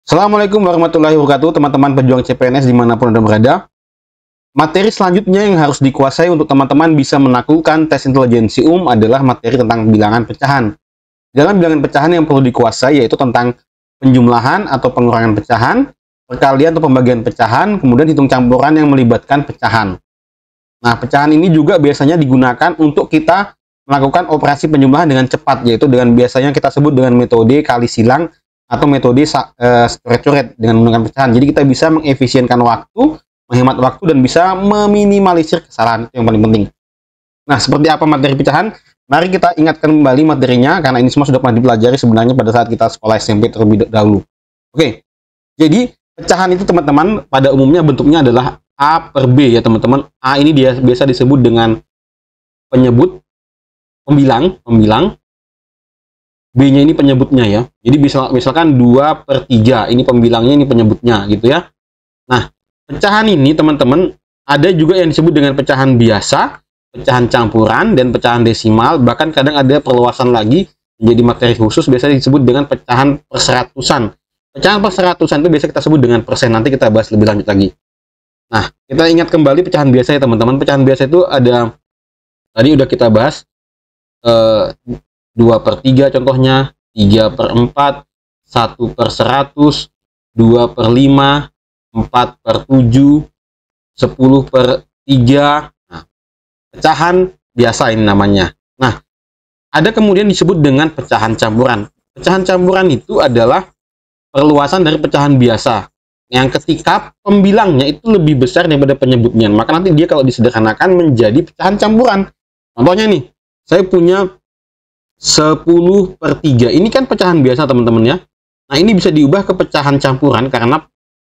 Assalamualaikum warahmatullahi wabarakatuh, teman-teman pejuang CPNS dimanapun Anda berada. Materi selanjutnya yang harus dikuasai untuk teman-teman bisa menaklukkan tes intelijensi adalah materi tentang bilangan pecahan. Dalam bilangan pecahan yang perlu dikuasai yaitu tentang penjumlahan atau pengurangan pecahan, perkalian atau pembagian pecahan, kemudian hitung campuran yang melibatkan pecahan. Nah, pecahan ini juga biasanya digunakan untuk kita melakukan operasi penjumlahan dengan cepat, yaitu dengan biasanya kita sebut dengan metode kali silang atau metode coret-coret dengan menggunakan pecahan. Jadi kita bisa mengefisienkan waktu, menghemat waktu, dan bisa meminimalisir kesalahan. Itu yang paling penting. Nah, seperti apa materi pecahan? Mari kita ingatkan kembali materinya, karena ini semua sudah pernah dipelajari sebenarnya pada saat kita sekolah SMP terlebih dahulu. Oke, jadi pecahan itu teman-teman pada umumnya bentuknya adalah A per B ya teman-teman. A ini dia biasa disebut dengan penyebut, pembilang. B-nya ini penyebutnya ya. Jadi misalkan 2 per 3, ini pembilangnya, ini penyebutnya gitu ya. Nah, pecahan ini teman-teman ada juga yang disebut dengan pecahan biasa, pecahan campuran, dan pecahan desimal. Bahkan kadang ada perluasan lagi menjadi materi khusus, biasanya disebut dengan pecahan perseratusan. Pecahan perseratusan itu biasa kita sebut dengan persen, nanti kita bahas lebih lanjut lagi. Nah, kita ingat kembali pecahan biasa ya teman-teman. Pecahan biasa itu ada, tadi udah kita bahas, 2 per 3 contohnya, 3 per 4, 1 per 100, 2 per 5, 4 per 7, 10 per 3. Nah, pecahan biasa ini namanya. Nah, ada kemudian disebut dengan pecahan campuran. Pecahan campuran itu adalah perluasan dari pecahan biasa, yang ketika pembilangnya itu lebih besar daripada penyebutnya. Maka nanti dia kalau disederhanakan menjadi pecahan campuran. Contohnya nih, saya punya 10 per 3. Ini kan pecahan biasa teman-teman ya. Nah, ini bisa diubah ke pecahan campuran karena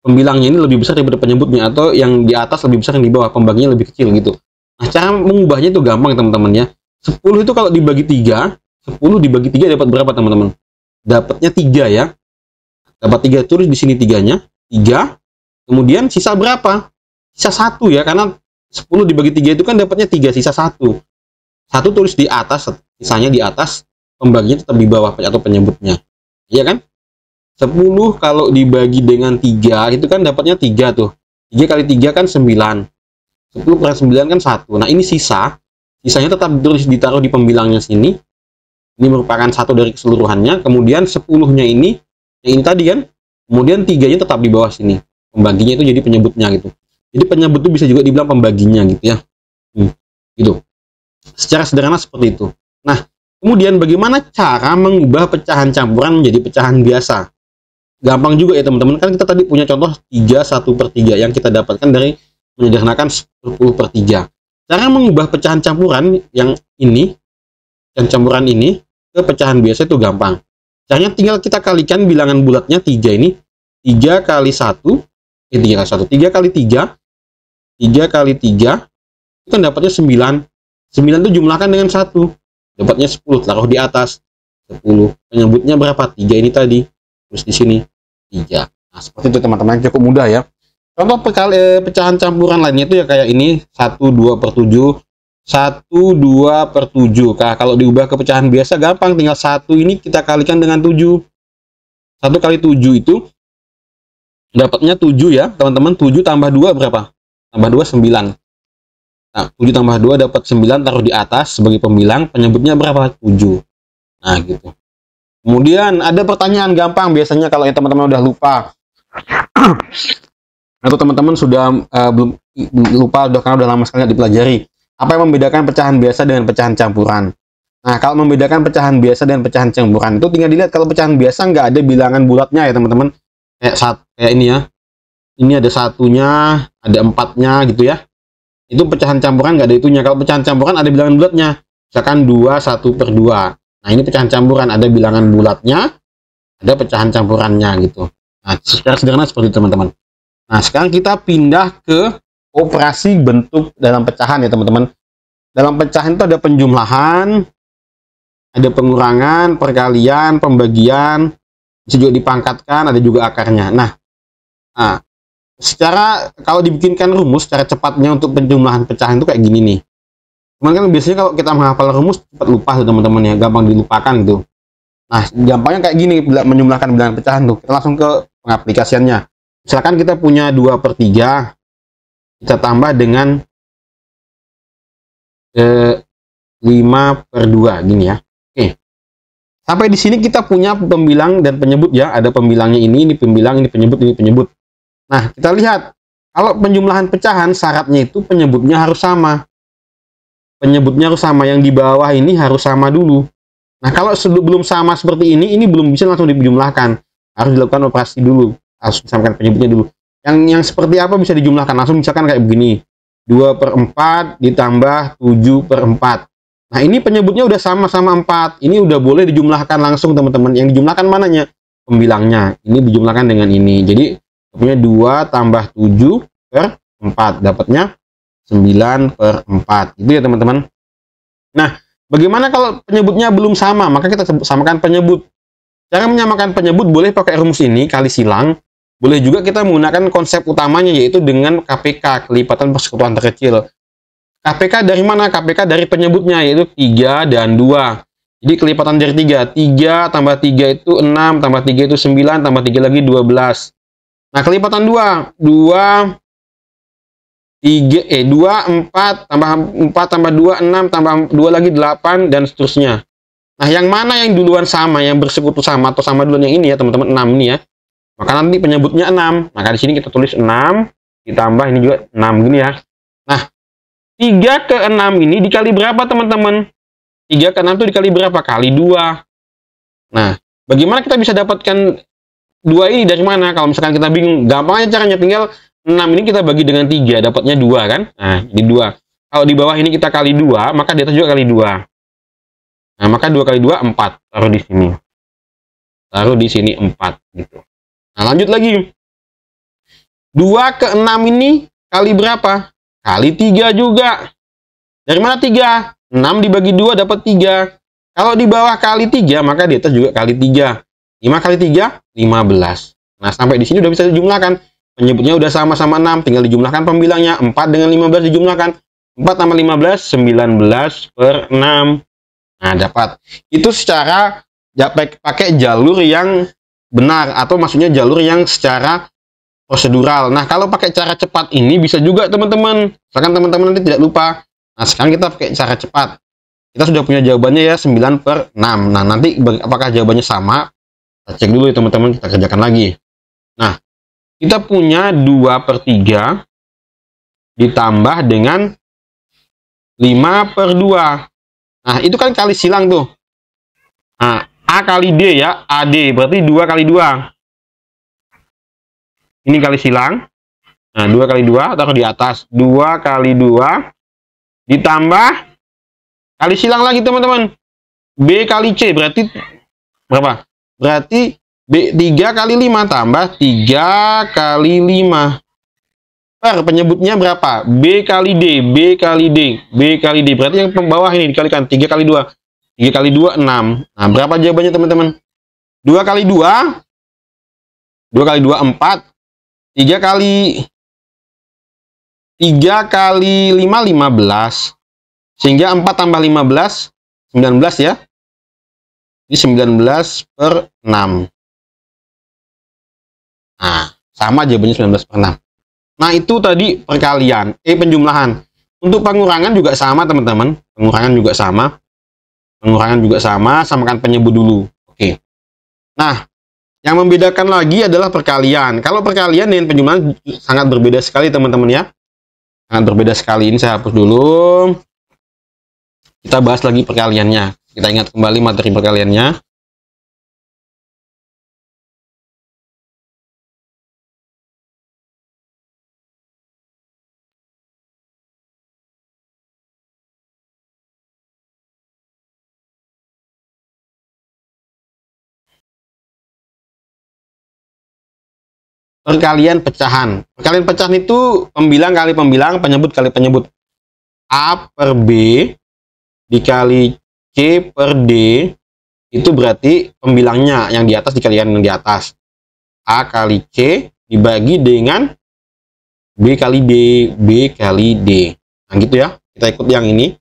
pembilangnya ini lebih besar daripada penyebutnya, atau yang di atas lebih besar, yang di bawah pembaginya lebih kecil gitu. Nah, cara mengubahnya itu gampang teman-teman ya. 10 itu kalau dibagi 3, 10 dibagi 3 dapat berapa teman-teman? Dapatnya 3 ya. Dapat 3, tulis di sini 3-nya. 3. Kemudian sisa berapa? Sisa 1 ya, karena 10 dibagi 3 itu kan dapatnya 3, sisa 1. 1 tulis di atas, sisanya di atas, pembaginya tetap di bawah atau penyebutnya. Iya kan? 10 kalau dibagi dengan 3 itu kan dapatnya 3 tuh. 3 kali 3 kan 9. 10 per 9 kan 1. Nah, ini sisanya tetap ditaruh di pembilangnya sini. Ini merupakan 1 dari keseluruhannya. Kemudian 10-nya ini, yang ini tadi kan, kemudian 3-nya tetap di bawah sini. Pembaginya itu jadi penyebutnya gitu. Jadi penyebut itu bisa juga dibilang pembaginya gitu ya. Gitu. Secara sederhana seperti itu. Nah, kemudian bagaimana cara mengubah pecahan campuran menjadi pecahan biasa? Gampang juga ya teman-teman. Kan kita tadi punya contoh 3 1 per 3 yang kita dapatkan dari menyederhanakan 10 per 3. Cara mengubah pecahan campuran yang ini, pecahan campuran ini ke pecahan biasa itu gampang. Caranya tinggal kita kalikan bilangan bulatnya 3 ini. 3 kali 1, 3 kali 3, 3 kali 3, itu kan dapatnya 9. 9 itu jumlahkan dengan 1. Dapatnya 10, taruh di atas. 10. Penyebutnya berapa? 3 ini tadi. Terus di sini 3. Nah, seperti itu teman-teman, cukup mudah ya. Contoh pecahan campuran lainnya itu ya kayak ini, 1 2 per 7. 1 2 per 7. Nah, kalau diubah ke pecahan biasa gampang, tinggal 1 ini kita kalikan dengan 7. 1 kali 7 itu dapatnya 7 ya, teman-teman. 7 tambah 2 berapa? Tambah 2 9. Nah, 7 tambah 2 dapat 9, taruh di atas sebagai pembilang, penyebutnya berapa? 7. Nah, gitu. Kemudian ada pertanyaan gampang biasanya kalau yang teman-teman udah lupa. Atau teman-teman sudah belum lupa karena udah lama sekali dipelajari. Apa yang membedakan pecahan biasa dengan pecahan campuran? Nah, kalau membedakan pecahan biasa dengan pecahan campuran itu tinggal dilihat. Kalau pecahan biasa nggak ada bilangan bulatnya ya teman-teman. Kayak ini ya. Ini ada 1-nya, ada 4-nya gitu ya. Itu pecahan campuran nggak ada itunya. Kalau pecahan campuran ada bilangan bulatnya. Misalkan 2 1 per 2. Nah, ini pecahan campuran, ada bilangan bulatnya, ada pecahan campurannya gitu. Nah, secara sederhana seperti itu teman-teman. Nah, sekarang kita pindah ke operasi bentuk dalam pecahan ya teman-teman. Dalam pecahan itu ada penjumlahan, ada pengurangan, perkalian, pembagian, bisa juga dipangkatkan, ada juga akarnya. Nah, secara kalau dibikinkan rumus secara cepatnya untuk penjumlahan pecahan itu kayak gini nih. Cuman kan biasanya kalau kita menghafal rumus cepat lupa tuh teman-teman ya, gampang dilupakan gitu. Nah, gampangnya kayak gini, menjumlahkan bilangan pecahan tuh. Kita langsung ke pengaplikasiannya. Misalkan kita punya 2/3, kita tambah dengan 5/2 gini ya. Oke. Sampai di sini kita punya pembilang dan penyebut ya. Ada pembilangnya ini pembilang, ini penyebut, ini penyebut. Nah, kita lihat kalau penjumlahan pecahan syaratnya itu penyebutnya harus sama. Penyebutnya harus sama, yang di bawah ini harus sama dulu. Nah, kalau belum sama seperti ini belum bisa langsung dijumlahkan. Harus dilakukan operasi dulu. Harus disamakan penyebutnya dulu. Yang seperti apa bisa dijumlahkan langsung, misalkan kayak begini. 2/4 ditambah 7/4. Nah, ini penyebutnya udah sama-sama 4. Ini udah boleh dijumlahkan langsung, teman-teman. Yang dijumlahkan mananya? Pembilangnya. Ini dijumlahkan dengan ini. Jadi, punya 2 tambah 7/4. Dapatnya 9/4. Itu ya, teman-teman. Nah, bagaimana kalau penyebutnya belum sama? Maka kita samakan penyebut. Cara menyamakan penyebut boleh pakai rumus ini, kali silang. Boleh juga kita menggunakan konsep utamanya, yaitu dengan KPK, kelipatan persekutuan terkecil. KPK dari mana? KPK dari penyebutnya, yaitu 3 dan 2. Jadi kelipatan dari 3. 3 tambah 3 itu 6, tambah 3 itu 9, tambah 3 lagi 12. Nah, kelipatan 2. 2, 4, tambah 4, tambah 2, 6, tambah 2 lagi 8, dan seterusnya. Nah, yang mana yang duluan sama, yang bersekutu sama, atau sama duluan yang ini ya, teman-teman, 6 ini ya. Maka nanti penyebutnya 6. Maka di sini kita tulis 6, ditambah ini juga 6 gini ya. Nah, 3 ke 6 ini dikali berapa, teman-teman? 3 ke 6 itu dikali berapa? Kali 2. Nah, bagaimana kita bisa dapatkan 2 ini dari mana? Kalau misalkan kita bingung, gampang aja caranya, tinggal 6 ini kita bagi dengan 3, dapatnya 2 kan? Nah, jadi 2. Kalau di bawah ini kita kali 2, maka di atas juga kali 2. Nah, maka 2 kali 2, 4. Taruh di sini. Taruh di sini 4 gitu. Nah, lanjut lagi. 2 ke 6 ini kali berapa? Kali 3 juga. Dari mana 3? 6 dibagi 2 dapat 3. Kalau di bawah kali 3, maka di atas juga kali 3. 5 kali 3, 15. Nah, sampai di sini udah bisa dijumlahkan. Penyebutnya udah sama-sama 6, tinggal dijumlahkan pembilangnya. 4 dengan 15 dijumlahkan. 4 tambah 15, 19/6. Nah, dapat. Itu secara pakai jalur yang benar, atau maksudnya jalur yang secara prosedural. Nah, kalau pakai cara cepat ini bisa juga, teman-teman. Misalkan teman-teman nanti tidak lupa. Nah, sekarang kita pakai cara cepat. Kita sudah punya jawabannya ya, 9/6. Nah, nanti apakah jawabannya sama? Kita cek dulu ya, teman-teman. Kita kerjakan lagi. Nah, kita punya 2/3 ditambah dengan 5/2. Nah, itu kan kali silang tuh. Nah, A kali D ya, AD, berarti 2 kali 2. Ini kali silang. Nah, 2 kali 2, taruh di atas. 2 kali 2, ditambah, kali silang lagi, teman-teman. B kali C, berarti berapa? Berarti B 3 kali 5, tambah 3 kali 5. Per penyebutnya berapa? B kali D, B kali D, B kali D. Berarti yang bawah ini dikalikan 3 kali 2. 3 kali 2, 6. Nah, berapa jawabannya, teman-teman? 2 kali 2, 2 kali 2, 4. 3 kali 5, 15. Sehingga 4 tambah 15, 19 ya. Ini 19/6. Nah, sama jawabannya 19/6. Nah, itu tadi perkalian, penjumlahan. Untuk pengurangan juga sama, teman-teman. Pengurangan juga sama. Pengurangan juga sama, samakan penyebut dulu. Oke. Nah, yang membedakan lagi adalah perkalian. Kalau perkalian dengan penjumlahan sangat berbeda sekali, teman-teman ya. Sangat berbeda sekali. Ini saya hapus dulu. Kita bahas lagi perkaliannya. Kita ingat kembali materi perkaliannya. Perkalian pecahan. Perkalian pecahan itu pembilang kali pembilang, penyebut kali penyebut. A per B dikali C per D, itu berarti pembilangnya yang di atas dikalikan yang di atas. A kali C dibagi dengan B kali D, B kali D. Nah, gitu ya. Kita ikut yang ini.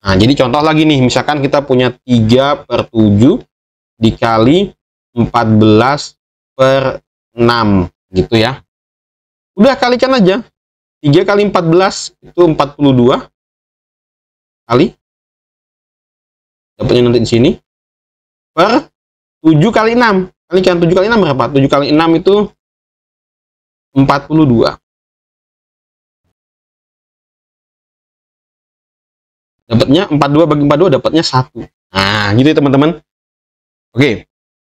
Nah, jadi contoh lagi nih, misalkan kita punya 3/7 dikali 14/3. 6 gitu ya. Udah kalikan aja. 3 kali 14 itu 42 kali. Dapatnya nanti di sini. Per 7 kali 6. Kalikan 7 kali 6 berapa? 7 kali 6 itu 42. Dapatnya 42 bagi 42 dapatnya 1. Nah, gitu ya teman-teman. Oke.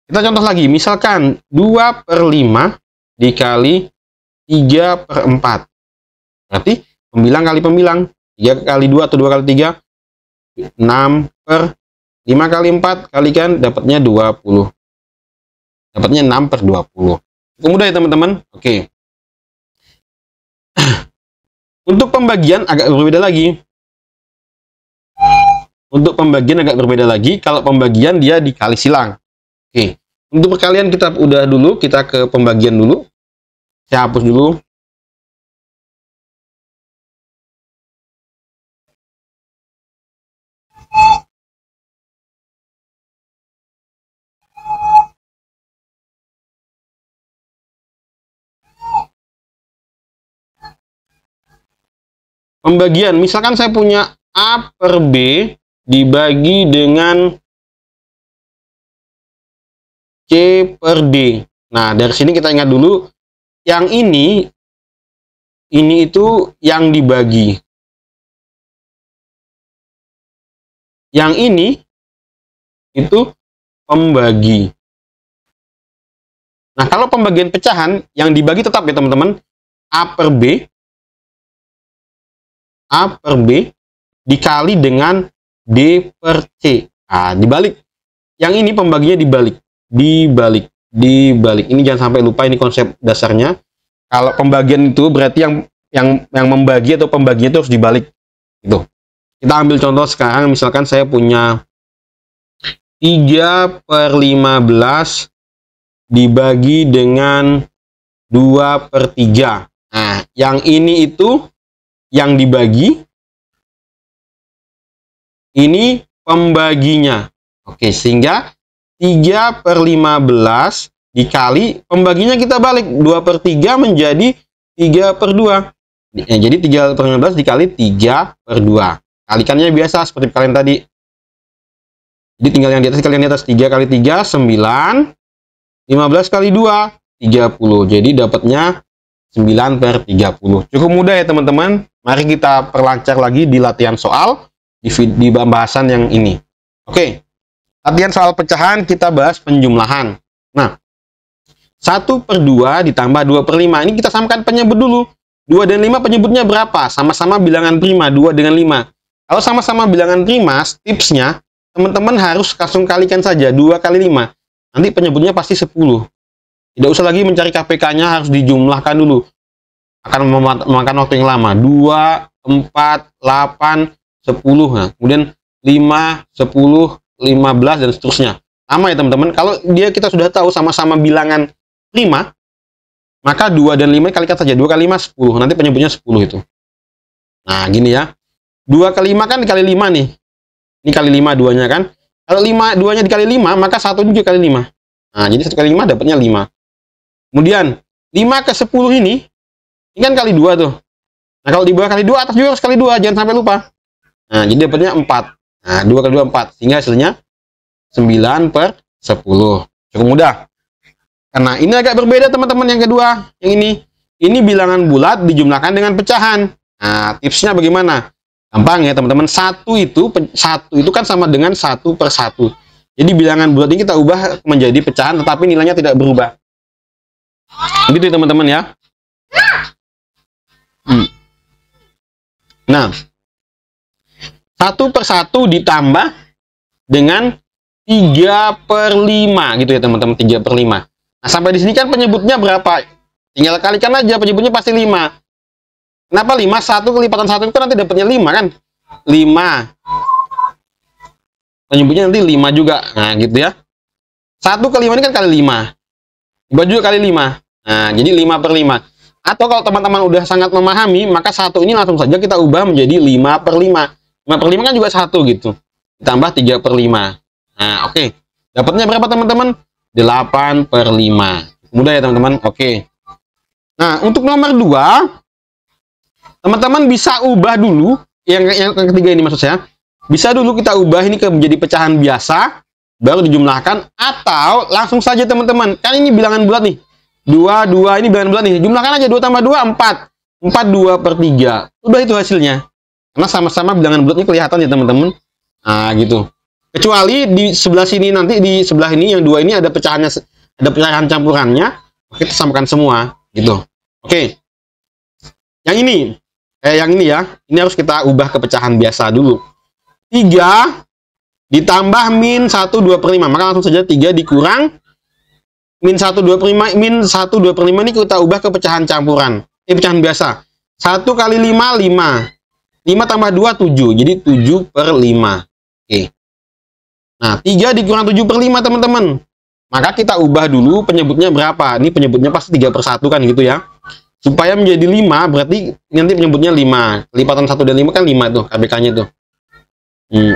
Kita contoh lagi. Misalkan 2 per 5 dikali 3 per 4. Berarti pembilang kali pembilang. 3 kali 2 atau 2 kali 3. 6 per 5 kali 4 kalikan dapatnya 20. Dapatnya 6 per 20. Cukup mudah ya teman-teman. Oke. Untuk pembagian agak berbeda lagi. Kalau pembagian dia dikali silang. Oke. Untuk perkalian kita udah dulu. Kita ke pembagian dulu. Saya hapus dulu. Pembagian, misalkan saya punya A per B dibagi dengan C per D. Nah, dari sini kita ingat dulu, yang ini itu yang dibagi. Yang ini itu pembagi. Nah, kalau pembagian pecahan, yang dibagi tetap ya teman-teman, A per B dikali dengan D per C. Nah, dibalik. Yang ini pembaginya dibalik. Ini jangan sampai lupa, ini konsep dasarnya. Kalau pembagian itu berarti yang membagi atau pembaginya itu harus dibalik. Gitu. Kita ambil contoh sekarang, misalkan saya punya 3 per 15 dibagi dengan 2 per 3. Nah, yang ini itu yang dibagi, ini pembaginya. Oke, sehingga 3 per 15 dikali, pembaginya kita balik, 2 per 3 menjadi 3 per 2. Jadi 3 per 15 dikali 3 per 2. Kalikannya biasa seperti kalian tadi. Jadi tinggal yang di atas kalian di atas. 3 kali 3, 9. 15 kali 2, 30. Jadi dapatnya 9 per 30. Cukup mudah ya teman-teman. Mari kita perlancar lagi di latihan soal. Di pembahasan yang ini. Oke. Latihan soal pecahan, kita bahas penjumlahan. Nah, 1 per 2 ditambah 2 per 5. Ini kita samakan penyebut dulu. 2 dan 5 penyebutnya berapa? Sama-sama bilangan prima, 2 dengan 5. Kalau sama-sama bilangan prima, tipsnya, teman-teman harus langsung kalikan saja. 2 kali 5. Nanti penyebutnya pasti 10. Tidak usah lagi mencari KPK-nya, harus dijumlahkan dulu. Akan memakan waktu yang lama. 2, 4, 8, 10. Nah, kemudian 5, 10, 15, dan seterusnya. Sama ya teman-teman. Kalau kita sudah tahu sama-sama bilangan prima, maka 2 dan 5 kalikan saja. 2 kali 5, 10. Nanti penyebutnya 10 itu. Nah, gini ya. 2 kali 5 kan dikali 5 nih. Ini kali 5 duanya kan. Kalau 5 duanya dikali 5, maka 1 juga kali 5. Nah, jadi 1 kali 5 dapatnya 5. Kemudian 5 ke 10 ini kan kali 2 tuh. Nah, kalau di bawah kali 2, atas juga harus kali 2, jangan sampai lupa. Nah, jadi dapatnya 4. Nah, 2 kali 2 4, sehingga hasilnya 9 per 10. Cukup mudah. Karena ini agak berbeda teman-teman yang kedua. Yang ini bilangan bulat dijumlahkan dengan pecahan. Nah, tipsnya bagaimana? Gampang ya teman-teman. 1 itu kan sama dengan 1 per 1. Jadi bilangan bulat ini kita ubah menjadi pecahan, tetapi nilainya tidak berubah. Gitu ya teman-teman ya. Nah, 1 per 1 ditambah dengan 3 per 5 gitu ya teman-teman. 3 per 5. Nah, sampai di sini kan penyebutnya berapa? Tinggal kalikan aja, penyebutnya pasti 5. Kenapa 5? 1 kelipatan 1 itu nanti dapatnya 5 kan? 5. Penyebutnya nanti 5 juga. Nah, gitu ya. 1 ke 5 ini kan kali 5. 2 juga kali 5. Nah, jadi 5 per 5. Atau kalau teman-teman udah sangat memahami, maka 1 ini langsung saja kita ubah menjadi 5 per 5. 5 per 5 kan juga 1 gitu. Ditambah 3 per 5. Nah, oke. Dapatnya berapa teman-teman? 8 per 5. Mudah ya teman-teman. Oke. Nah, untuk nomor 2, teman-teman bisa ubah dulu. Yang ketiga ini maksud saya. Bisa dulu kita ubah ini ke menjadi pecahan biasa, baru dijumlahkan. Atau langsung saja teman-teman. Kan ini bilangan bulat nih. 2 ini bilangan bulat nih. Jumlahkan aja 2 tambah 2, 4. 4 2/3. Udah itu hasilnya. Karena sama-sama bilangan bulatnya kelihatan ya teman-teman. Nah, gitu. Kecuali di sebelah sini nanti, di sebelah ini yang 2 ini ada pecahannya, ada pecahan campurannya, kita samakan semua gitu. Oke. Yang ini ya, ini harus kita ubah ke pecahan biasa dulu. 3 ditambah min 1 2/5, maka langsung saja 3 dikurang min 1 2/5, min 1 2/5 ini kita ubah ke pecahan campuran. Ini pecahan biasa. 1 kali 5 5. 5 tambah 2 7, jadi 7/5. Oke. Nah, 3 dikurang 7/5 teman-teman. Maka kita ubah dulu penyebutnya berapa. Ini penyebutnya pasti 3/1 kan gitu ya. Supaya menjadi 5, berarti nanti penyebutnya 5. Lipatan 1 dan 5 kan 5 tuh KPK-nya tuh.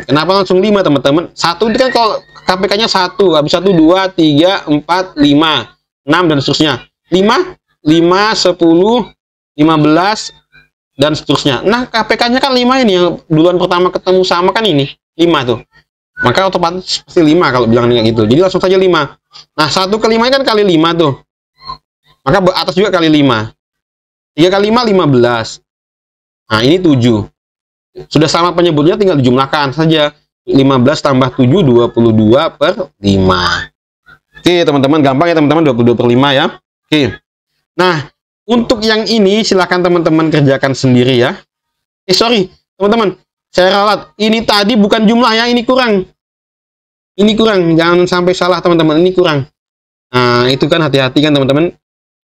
Kenapa langsung 5 teman-teman? 1 itu kan kalau KPK-nya 1, habis 1 2 3 4 5 6 dan seterusnya. 5 10 15 dan seterusnya. Nah, KPK-nya kan 5 ini yang duluan pertama ketemu sama kan ini 5 tuh. Maka otomatis pasti 5 kalau bilang kayak gitu. Jadi langsung saja 5. Nah, 1 ke 5 kan kali 5 tuh. Maka atas juga kali 5. 3 kali 5 15. Nah, ini 7. Sudah sama penyebutnya, tinggal dijumlahkan saja. 15 tambah 7 22/5. Oke, teman-teman, gampang ya teman-teman, 22/5 ya. Oke. Nah, untuk yang ini silahkan teman-teman kerjakan sendiri ya. Sorry, teman-teman. Saya ralat, ini tadi bukan jumlah ya, ini kurang. Ini kurang, jangan sampai salah teman-teman, ini kurang. Nah, itu kan hati-hati kan teman-teman.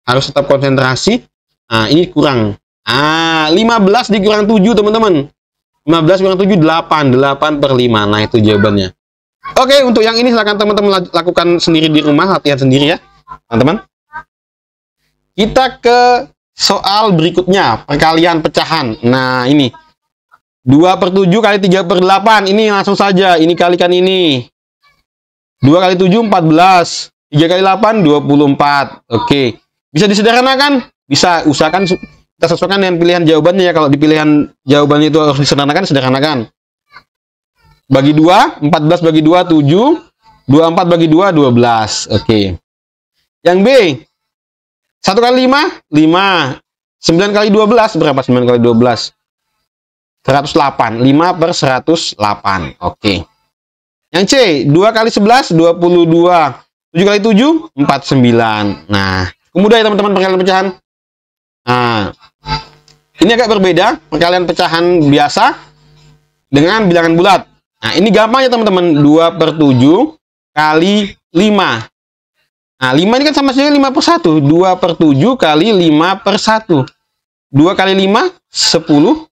Harus tetap konsentrasi. Nah, ini kurang. 15 dikurang 7 teman-teman. 15 kurang 7, 8. 8/5. Nah, itu jawabannya. Oke, untuk yang ini silahkan teman-teman lakukan sendiri di rumah, latihan sendiri ya, teman-teman. Kita ke soal berikutnya, perkalian pecahan. Nah, ini. 2/7 kali 3/8. Ini langsung saja. Ini kalikan ini. 2 kali 7, 14. 3 kali 8, 24. Oke. Bisa disederhanakan? Bisa. Usahakan kita sesuaikan dengan pilihan jawabannya ya. Kalau di pilihan jawabannya itu harus disederhanakan, sederhanakan. Bagi 2, 14 bagi 2, 7. 24 bagi 2, 12. Oke. Yang B. 1 kali 5, 5. 9 kali 12, berapa 9 kali 12? 108. 5/108. Oke. Yang C, 2 kali 11, 22. 7 kali 7, 49. Nah, mudah ya teman-teman perkalian pecahan. Nah, ini agak berbeda perkalian pecahan biasa dengan bilangan bulat. Nah, ini gampang ya teman-teman. 2/7 kali 5. Nah, 5 ini kan sama saja 5/1. 2/7 kali 5/1. 2 kali 5, 10/7.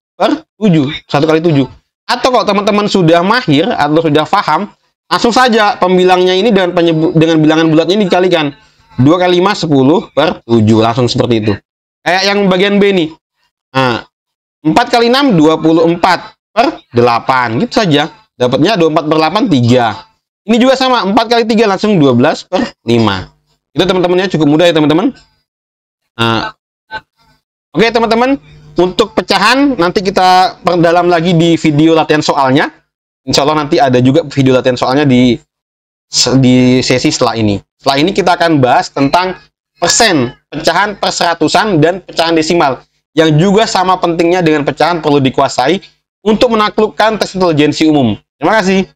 1 kali 7. Atau kalau teman-teman sudah mahir atau sudah paham, langsung saja pembilangnya ini dengan bilangan bulatnya ini dikalikan. 2 kali 5, 10/7. Langsung seperti itu. Kayak yang bagian B nih. Nah, 4 kali 6, 24/8. Gitu saja. Dapatnya 24/8, 3. Ini juga sama. 4 kali 3 langsung 12/5. Itu teman-temannya cukup mudah ya teman-teman. Nah, oke teman-teman. Untuk pecahan nanti kita perdalam lagi di video latihan soalnya. Insya Allah nanti ada juga video latihan soalnya di sesi setelah ini. Setelah ini kita akan bahas tentang persen, pecahan perseratusan, dan pecahan desimal. Yang juga sama pentingnya dengan pecahan perlu dikuasai untuk menaklukkan tes intelijensi umum. Terima kasih.